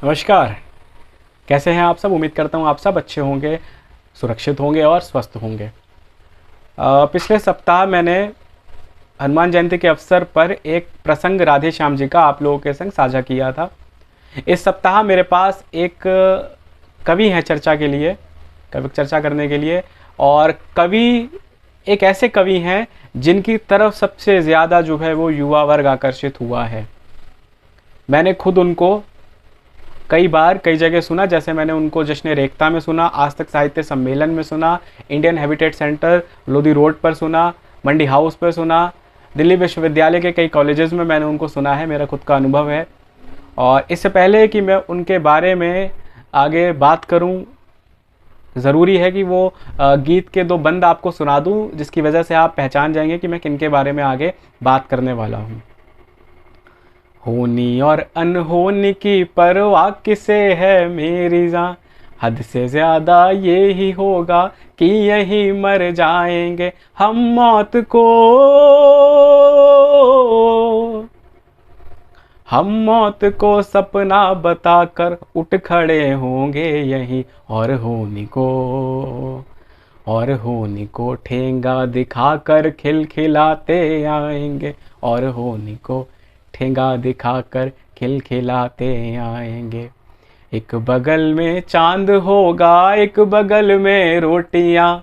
नमस्कार। कैसे हैं आप सब? उम्मीद करता हूँ आप सब अच्छे होंगे, सुरक्षित होंगे और स्वस्थ होंगे। पिछले सप्ताह मैंने हनुमान जयंती के अवसर पर एक प्रसंग राधे श्याम जी का आप लोगों के संग साझा किया था। इस सप्ताह मेरे पास एक कवि है चर्चा के लिए, कवि चर्चा करने के लिए। और कवि एक ऐसे कवि हैं जिनकी तरफ सबसे ज़्यादा जो है वो युवा वर्ग आकर्षित हुआ है। मैंने खुद उनको कई बार कई जगह सुना, जैसे मैंने उनको जश्न रेखता में सुना, आज तक साहित्य सम्मेलन में सुना, Indian habitat centre Lodhi road पर सुना, मंडी हाउस पर सुना, दिल्ली विश्वविद्यालय के कई कॉलेजेस में मैंने उनको सुना है, मेरा खुद का अनुभव है। और इससे पहले कि मैं उनके बारे में आगे बात करूं, ज़रूरी है कि वो गीत के दो बंद आपको सुना दूं, जिसकी वजह से आप पहचान जाएंगे कि मैं किनके बारे में आगे बात करने वाला हूं। होनी और अनहोनी की परवाह किसे है मेरी जान, हद से ज्यादा ये ही होगा कि यही मर जाएंगे हम मौत को, हम मौत को सपना बताकर उठ खड़े होंगे यहीं, और होनी को ठेंगा दिखाकर खिलखिलाते आएंगे, और होनी को ठेंगा दिखाकर खिलखिलाते आएंगे। एक बगल में चांद होगा, एक बगल में रोटियां,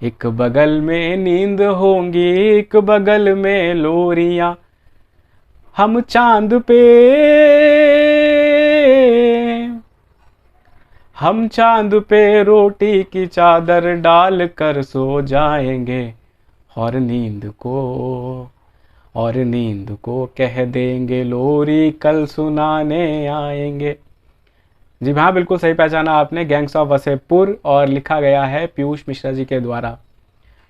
एक बगल में नींद होंगी, एक बगल में लोरियां। हम चांद पे, हम चांद पे रोटी की चादर डाल कर सो जाएंगे, और नींद को कह देंगे लोरी कल सुनाने आएंगे। जी हाँ, बिल्कुल सही पहचाना आपने, गैंग्स ऑफ वसेपुर, और लिखा गया है पीयूष मिश्रा जी के द्वारा।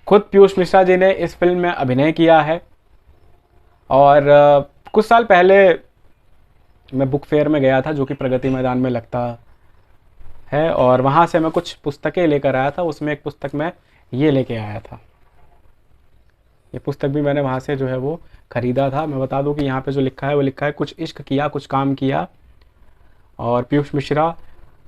खुद पीयूष मिश्रा जी ने इस फिल्म में अभिनय किया है। और कुछ साल पहले मैं बुक फेयर में गया था, जो कि प्रगति मैदान में लगता है, और वहाँ से मैं कुछ पुस्तकें लेकर आया था। उसमें एक पुस्तक मैं ये लेके आया था। ये पुस्तक भी मैंने वहाँ से जो है वो ख़रीदा था। मैं बता दूं कि यहाँ पे जो लिखा है वो लिखा है, कुछ इश्क किया कुछ काम किया। और पीयूष मिश्रा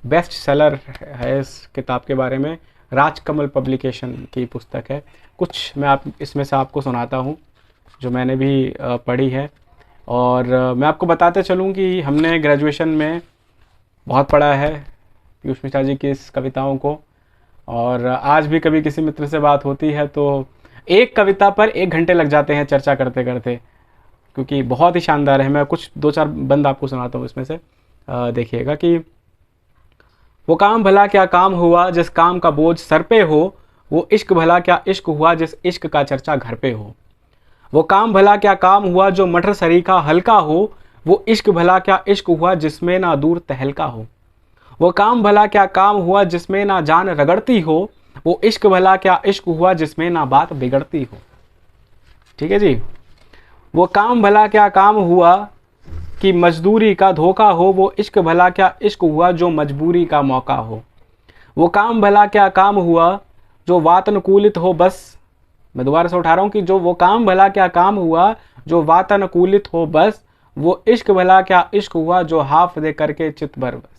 बेस्ट सेलर है इस किताब के बारे में, राजकमल पब्लिकेशन की पुस्तक है। कुछ मैं इसमें से आपको सुनाता हूँ जो मैंने भी पढ़ी है। और मैं आपको बताते चलूँ कि हमने ग्रेजुएशन में बहुत पढ़ा है पीयूष मिश्रा जी की इस कविताओं को। और आज भी कभी किसी मित्र से बात होती है तो एक कविता पर 1 घंटे लग जाते हैं चर्चा करते करते, क्योंकि बहुत ही शानदार है। मैं कुछ 2-4 बंद आपको सुनाता हूँ इसमें से। देखिएगा कि वो काम भला क्या काम हुआ जिस काम का बोझ सर पे हो, वो इश्क भला क्या इश्क हुआ जिस इश्क का चर्चा घर पे हो। वो काम भला क्या काम हुआ जो मटर सरीखा हल्का हो, वो इश्क भला क्या इश्क हुआ जिसमें ना दूर तहलका हो। वो काम भला क्या काम हुआ जिसमें ना जान रगड़ती हो, वो इश्क भला क्या इश्क हुआ जिसमें ना बात बिगड़ती हो। ठीक है जी। वो काम भला क्या काम हुआ कि मजदूरी का धोखा हो, वो इश्क भला क्या इश्क हुआ जो मजबूरी का मौका हो। वो काम भला क्या काम हुआ जो वातानुकूलित हो, बस मैं दोबारा से उठा रहा हूँ कि जो वो काम भला क्या काम हुआ जो वातानुकूलित हो बस, वो इश्क भला क्या इश्क हुआ जो हाफ दे करके चित भर बस।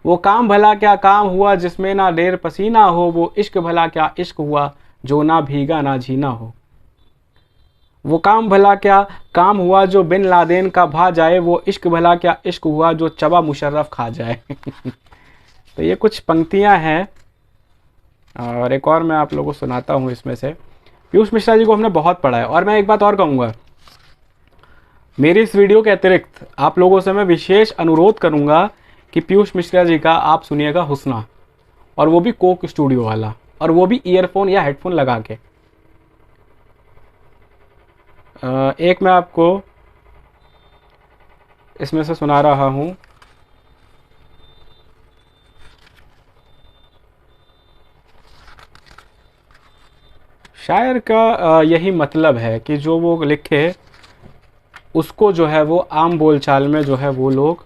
वो काम भला क्या काम हुआ जिसमें ना ढेर पसीना हो, वो इश्क भला क्या इश्क हुआ जो ना भीगा ना झीना हो। वो काम भला क्या काम हुआ जो बिन लादेन का भा जाए, वो इश्क भला क्या इश्क हुआ जो चबा मुशर्रफ खा जाए। तो ये कुछ पंक्तियां हैं, और एक और मैं आप लोगों को सुनाता हूँ इसमें से। पीयूष मिश्रा जी को हमने बहुत पढ़ा है। और मैं एक बात और कहूँगा, मेरी इस वीडियो के अतिरिक्त आप लोगों से मैं विशेष अनुरोध करूँगा कि पीयूष मिश्रा जी का आप सुनिएगा हुस्ना, और वो भी कोक स्टूडियो वाला, और वो भी ईयरफोन या हेडफोन लगा के। एक मैं आपको इसमें से सुना रहा हूँ। शायर का यही मतलब है कि जो वो लिखे उसको जो है वो आम बोलचाल में जो है वो लोग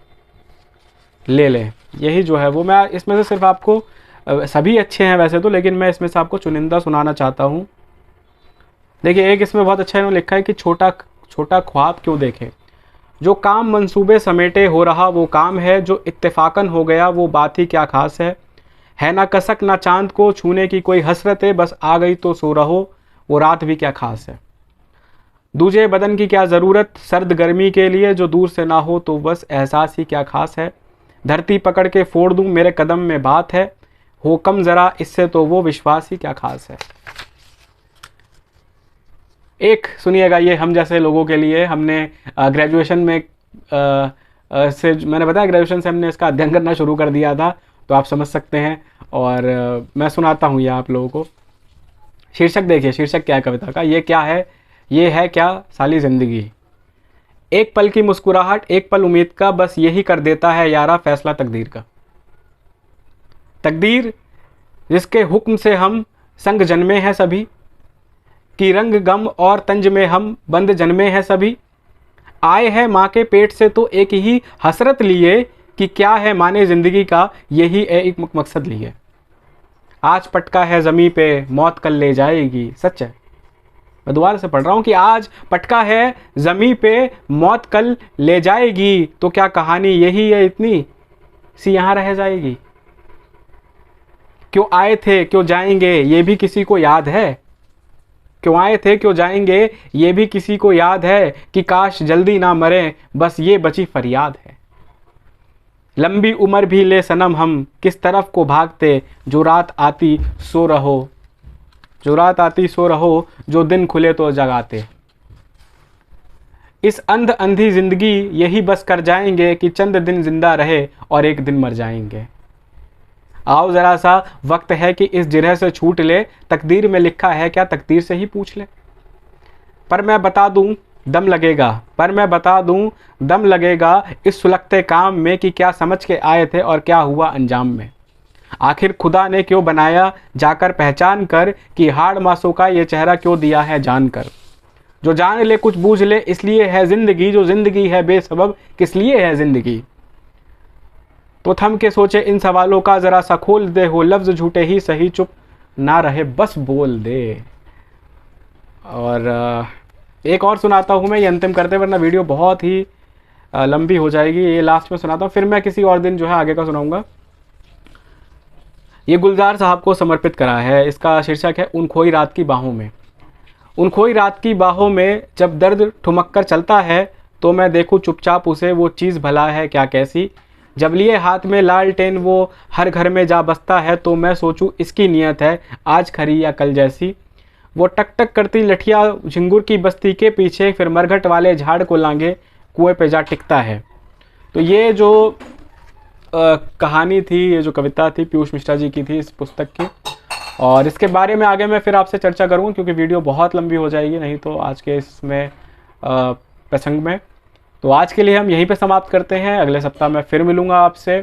ले लें। यही जो है वो मैं इसमें से सिर्फ आपको, सभी अच्छे हैं वैसे तो, लेकिन मैं इसमें से आपको चुनिंदा सुनाना चाहता हूँ। देखिए, एक इसमें बहुत अच्छा इन्होंने लिखा है कि छोटा छोटा ख्वाब क्यों देखें। जो काम मंसूबे समेटे हो रहा वो काम है, जो इत्तेफाकन हो गया वो बात ही क्या खास है ना कसक ना चांद को छूने की कोई हसरत है, बस आ गई तो सो रहो वो रात भी क्या खास है। दूजे बदन की क्या ज़रूरत सर्द गर्मी के लिए, जो दूर से ना हो तो बस एहसास ही क्या खास है। धरती पकड़ के फोड़ दूं मेरे कदम में बात है, हो कम ज़रा इससे तो वो विश्वास ही क्या खास है। एक सुनिएगा, ये हम जैसे लोगों के लिए, हमने ग्रेजुएशन में से मैंने बताया ग्रेजुएशन से हमने इसका अध्ययन करना शुरू कर दिया था, तो आप समझ सकते हैं। और मैं सुनाता हूँ ये आप लोगों को। शीर्षक देखिए, शीर्षक क्या है कविता का, ये क्या है, ये है क्या साली ज़िंदगी। एक पल की मुस्कुराहट एक पल उम्मीद का, बस यही कर देता है यारा फैसला तकदीर का। तकदीर जिसके हुक्म से हम संग जन्मे हैं सभी, कि रंग गम और तंज में हम बंद जन्मे हैं सभी। आए हैं माँ के पेट से तो एक ही हसरत लिए, कि क्या है माने ज़िंदगी का यही एक मकसद लिए। आज पटका है ज़मीं पे मौत कल ले जाएगी, सच है। मैं दोबारा से पढ़ रहा हूँ कि आज पटका है ज़मीं पे मौत कल ले जाएगी, तो क्या कहानी यही है इतनी सी यहाँ रह जाएगी। क्यों आए थे क्यों जाएंगे ये भी किसी को याद है, क्यों आए थे क्यों जाएंगे ये भी किसी को याद है, कि काश जल्दी ना मरे बस ये बची फरियाद है। लंबी उम्र भी ले सनम हम किस तरफ को भागते, जो रात आती सो रहो, जो रात आती सो रहो, जो दिन खुले तो जगाते। इस अंध अंधी जिंदगी यही बस कर जाएंगे, कि चंद दिन जिंदा रहे और एक दिन मर जाएंगे। आओ ज़रा सा वक्त है कि इस जिरह से छूट ले, तकदीर में लिखा है क्या तकदीर से ही पूछ ले। पर मैं बता दूं दम लगेगा, पर मैं बता दूं दम लगेगा इस सुलगते काम में, कि क्या समझ के आए थे और क्या हुआ अंजाम में। आखिर खुदा ने क्यों बनाया जाकर पहचान कर, कि हाड़ मासों का ये चेहरा क्यों दिया है जान कर। जो जान ले कुछ बूझ ले इसलिए है ज़िंदगी, जो ज़िंदगी है बेसबब किस लिए है ज़िंदगी। तो थम के सोचे इन सवालों का ज़रा सा खोल दे, हो लफ्ज़ झूठे ही सही चुप ना रहे बस बोल दे। और एक और सुनाता हूँ मैं, ये अंतिम करते, वरना वीडियो बहुत ही लंबी हो जाएगी। ये लास्ट में सुनाता हूँ, फिर मैं किसी और दिन जो है आगे का सुनाऊँगा। ये गुलजार साहब को समर्पित करा है। इसका शीर्षक है उन खोई रात की बाहों में। उन खोई रात की बाहों में जब दर्द ठुमक कर चलता है, तो मैं देखूं चुपचाप उसे वो चीज़ भला है क्या कैसी। जब लिए हाथ में लालटेन वो हर घर में जा बसता है, तो मैं सोचूं इसकी नीयत है आज खरी या कल जैसी। वो टक टक करती लठिया झिंगुर की बस्ती के पीछे, फिर मरघट वाले झाड़ को लांगे कुएं पे जा टिकता है। तो ये जो कहानी थी, ये जो कविता थी पीयूष मिश्रा जी की थी इस पुस्तक की। और इसके बारे में आगे मैं फिर आपसे चर्चा करूँगा, क्योंकि वीडियो बहुत लंबी हो जाएगी नहीं तो आज के इसमें प्रसंग में। तो आज के लिए हम यहीं पे समाप्त करते हैं। अगले सप्ताह मैं फिर मिलूँगा आपसे।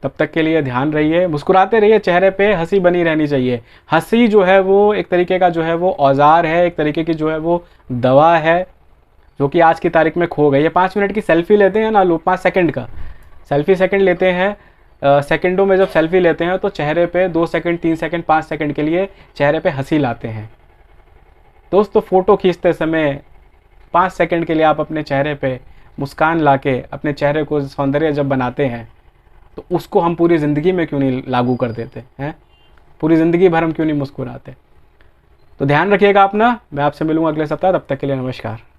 तब तक के लिए ध्यान रहिए, मुस्कुराते रहिए, चेहरे पे हंसी बनी रहनी चाहिए। हंसी जो है वो एक तरीके का जो है वो औजार है, एक तरीके की जो है वो दवा है, जो कि आज की तारीख में खो गई है। 5 मिनट की सेल्फी लेते हैं ना लोग, 5 सेकंड का सेकंड लेते हैं। सेकंडों में जब सेल्फी लेते हैं तो चेहरे पे 2 सेकंड 3 सेकंड 5 सेकंड के लिए चेहरे पे हंसी लाते हैं। दोस्तों फ़ोटो खींचते समय 5 सेकंड के लिए आप अपने चेहरे पे मुस्कान लाके अपने चेहरे को सौंदर्य जब बनाते हैं, तो उसको हम पूरी ज़िंदगी में क्यों नहीं लागू कर देते हैं, पूरी ज़िंदगी भर हम क्यों नहीं मुस्कुराते। तो ध्यान रखिएगा अपना, मैं आपसे मिलूँगा अगले सप्ताह। तब तक के लिए नमस्कार।